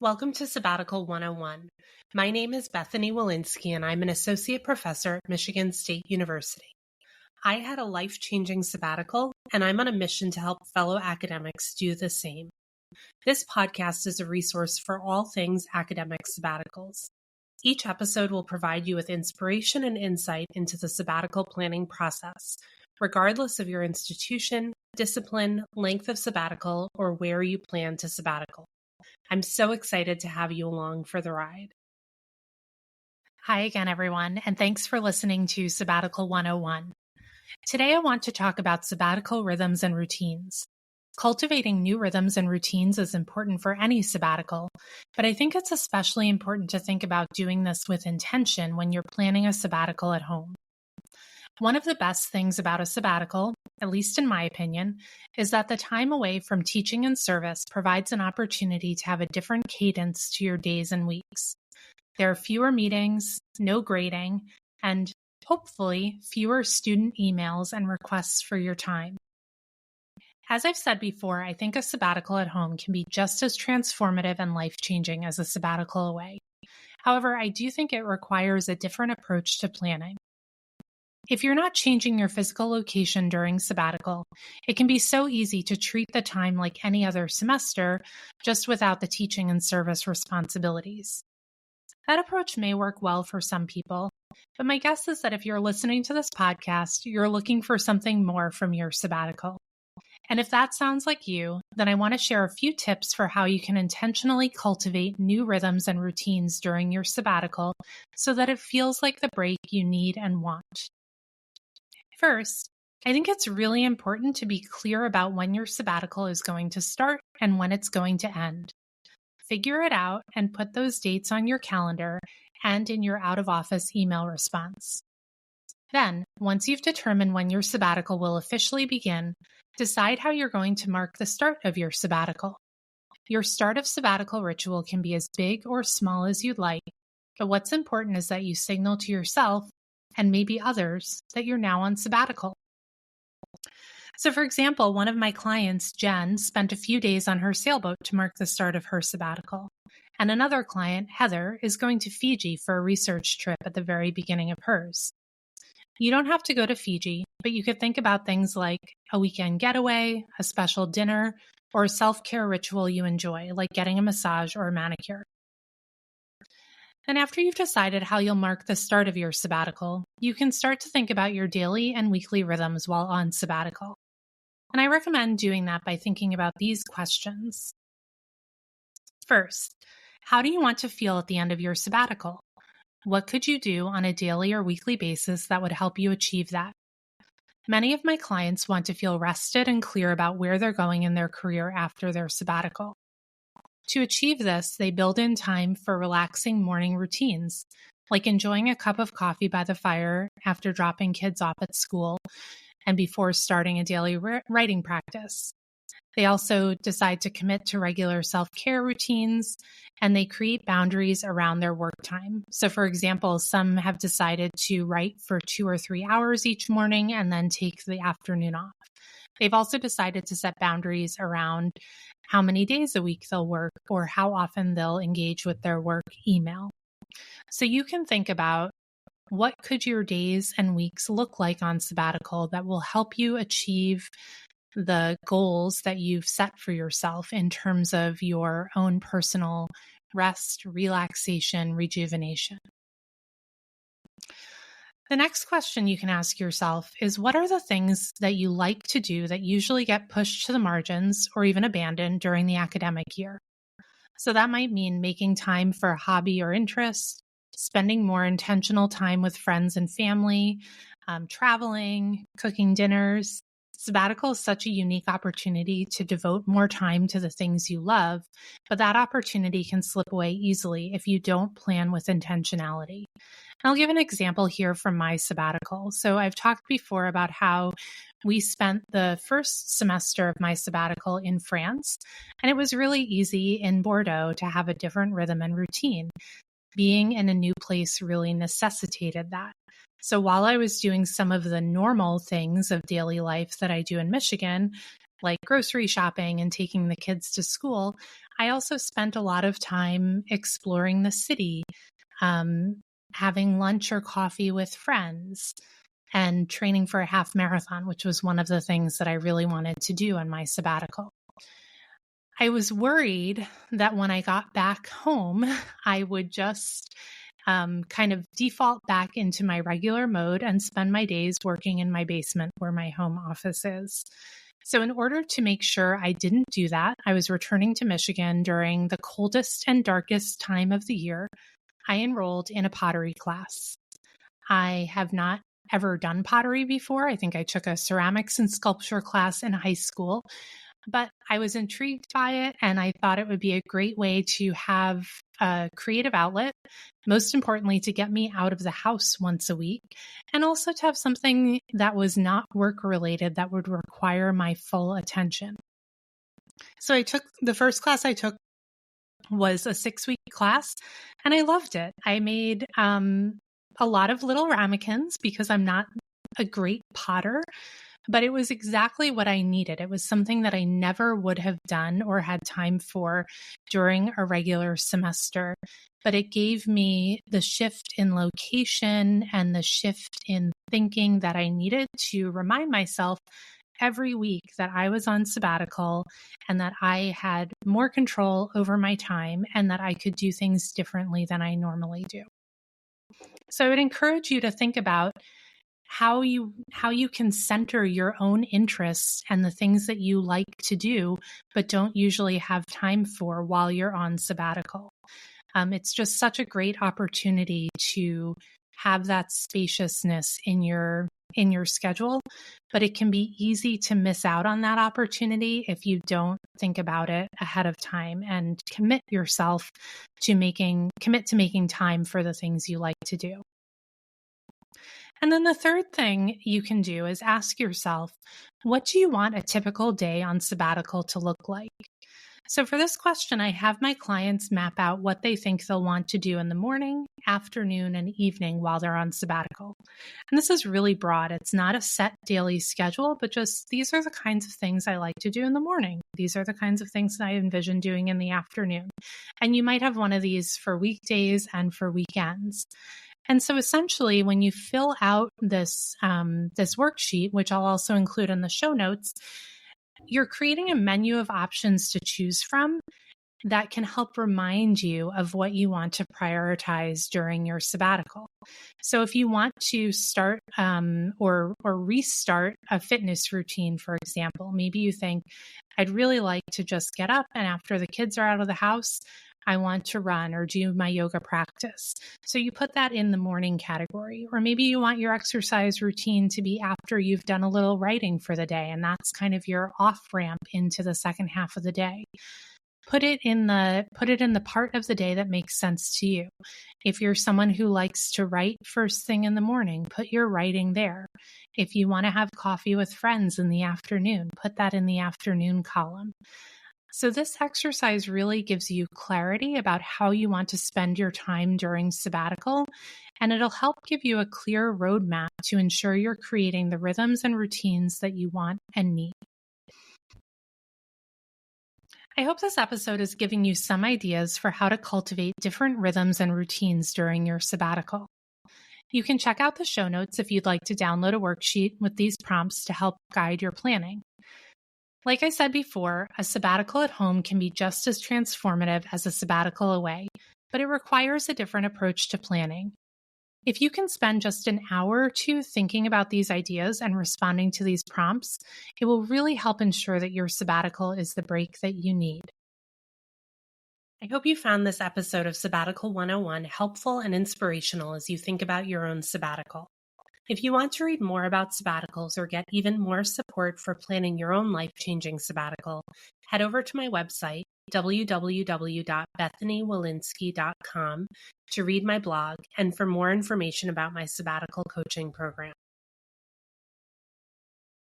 Welcome to Sabbatical 101. My name is Bethany Walensky, and I'm an associate professor at Michigan State University. I had a life-changing sabbatical, and I'm on a mission to help fellow academics do the same. This podcast is a resource for all things academic sabbaticals. Each episode will provide you with inspiration and insight into the sabbatical planning process, regardless of your institution, discipline, length of sabbatical, or where you plan to sabbatical. I'm so excited to have you along for the ride. Hi again, everyone, and thanks for listening to Sabbatical 101. Today I want to talk about sabbatical rhythms and routines. Cultivating new rhythms and routines is important for any sabbatical, but I think it's especially important to think about doing this with intention when you're planning a sabbatical at home. One of the best things about a sabbatical, at least in my opinion, is that the time away from teaching and service provides an opportunity to have a different cadence to your days and weeks. There are fewer meetings, no grading, and hopefully fewer student emails and requests for your time. As I've said before, I think a sabbatical at home can be just as transformative and life-changing as a sabbatical away. However, I do think it requires a different approach to planning. If you're not changing your physical location during sabbatical, it can be so easy to treat the time like any other semester, just without the teaching and service responsibilities. That approach may work well for some people, but my guess is that if you're listening to this podcast, you're looking for something more from your sabbatical. And if that sounds like you, then I want to share a few tips for how you can intentionally cultivate new rhythms and routines during your sabbatical so that it feels like the break you need and want. First, I think it's really important to be clear about when your sabbatical is going to start and when it's going to end. Figure it out and put those dates on your calendar and in your out-of-office email response. Then, once you've determined when your sabbatical will officially begin, decide how you're going to mark the start of your sabbatical. Your start of sabbatical ritual can be as big or small as you'd like, but what's important is that you signal to yourself and maybe others that you're now on sabbatical. So for example, one of my clients, Jen, spent a few days on her sailboat to mark the start of her sabbatical. And another client, Heather, is going to Fiji for a research trip at the very beginning of hers. You don't have to go to Fiji, but you could think about things like a weekend getaway, a special dinner, or a self-care ritual you enjoy, like getting a massage or a manicure. And after you've decided how you'll mark the start of your sabbatical, you can start to think about your daily and weekly rhythms while on sabbatical. And I recommend doing that by thinking about these questions. First, how do you want to feel at the end of your sabbatical? What could you do on a daily or weekly basis that would help you achieve that? Many of my clients want to feel rested and clear about where they're going in their career after their sabbatical. To achieve this, they build in time for relaxing morning routines, like enjoying a cup of coffee by the fire after dropping kids off at school and before starting a daily writing practice. They also decide to commit to regular self-care routines, and they create boundaries around their work time. So for example, some have decided to write for 2 or 3 hours each morning and then take the afternoon off. They've also decided to set boundaries around how many days a week they'll work or how often they'll engage with their work email. So you can think about what could your days and weeks look like on sabbatical that will help you achieve the goals that you've set for yourself in terms of your own personal rest, relaxation, rejuvenation. The next question you can ask yourself is, what are the things that you like to do that usually get pushed to the margins or even abandoned during the academic year? So that might mean making time for a hobby or interest, spending more intentional time with friends and family, traveling, cooking dinners. Sabbatical is such a unique opportunity to devote more time to the things you love, but that opportunity can slip away easily if you don't plan with intentionality. I'll give an example here from my sabbatical. So I've talked before about how we spent the first semester of my sabbatical in France, and it was really easy in Bordeaux to have a different rhythm and routine. Being in a new place really necessitated that. So while I was doing some of the normal things of daily life that I do in Michigan, like grocery shopping and taking the kids to school, I also spent a lot of time exploring the city, having lunch or coffee with friends, and training for a half marathon, which was one of the things that I really wanted to do on my sabbatical. I was worried that when I got back home, I would just kind of default back into my regular mode and spend my days working in my basement where my home office is. So in order to make sure I didn't do that, I was returning to Michigan during the coldest and darkest time of the year. I enrolled in a pottery class. I have not ever done pottery before. I think I took a ceramics and sculpture class in high school, but I was intrigued by it, and I thought it would be a great way to have a creative outlet, most importantly, to get me out of the house once a week, and also to have something that was not work-related that would require my full attention. So the first class I took was a 6-week class, and I loved it. I made a lot of little ramekins because I'm not a great potter, but it was exactly what I needed. It was something that I never would have done or had time for during a regular semester, but it gave me the shift in location and the shift in thinking that I needed to remind myself every week that I was on sabbatical and that I had more control over my time and that I could do things differently than I normally do. So I would encourage you to think about how you can center your own interests and the things that you like to do, but don't usually have time for while you're on sabbatical. It's just such a great opportunity to have that spaciousness in your schedule, but it can be easy to miss out on that opportunity if you don't think about it ahead of time and commit to making time for the things you like to do. And then the third thing you can do is ask yourself, what do you want a typical day on sabbatical to look like? So for this question, I have my clients map out what they think they'll want to do in the morning, afternoon, and evening while they're on sabbatical. And this is really broad. It's not a set daily schedule, but just these are the kinds of things I like to do in the morning. These are the kinds of things that I envision doing in the afternoon. And you might have one of these for weekdays and for weekends. And so essentially, when you fill out this worksheet, which I'll also include in the show notes, you're creating a menu of options to choose from that can help remind you of what you want to prioritize during your sabbatical. So if you want to start or restart a fitness routine, for example, maybe you think, I'd really like to just get up and after the kids are out of the house, I want to run or do my yoga practice. So you put that in the morning category. Or maybe you want your exercise routine to be after you've done a little writing for the day, and that's kind of your off ramp into the second half of the day. Put it in the part of the day that makes sense to you. If you're someone who likes to write first thing in the morning, put your writing there. If you want to have coffee with friends in the afternoon, put that in the afternoon column. So this exercise really gives you clarity about how you want to spend your time during sabbatical, and it'll help give you a clear roadmap to ensure you're creating the rhythms and routines that you want and need. I hope this episode is giving you some ideas for how to cultivate different rhythms and routines during your sabbatical. You can check out the show notes if you'd like to download a worksheet with these prompts to help guide your planning. Like I said before, a sabbatical at home can be just as transformative as a sabbatical away, but it requires a different approach to planning. If you can spend just an hour or two thinking about these ideas and responding to these prompts, it will really help ensure that your sabbatical is the break that you need. I hope you found this episode of Sabbatical 101 helpful and inspirational as you think about your own sabbatical. If you want to read more about sabbaticals or get even more support for planning your own life-changing sabbatical, head over to my website, www.bethanywolinsky.com, to read my blog and for more information about my sabbatical coaching program.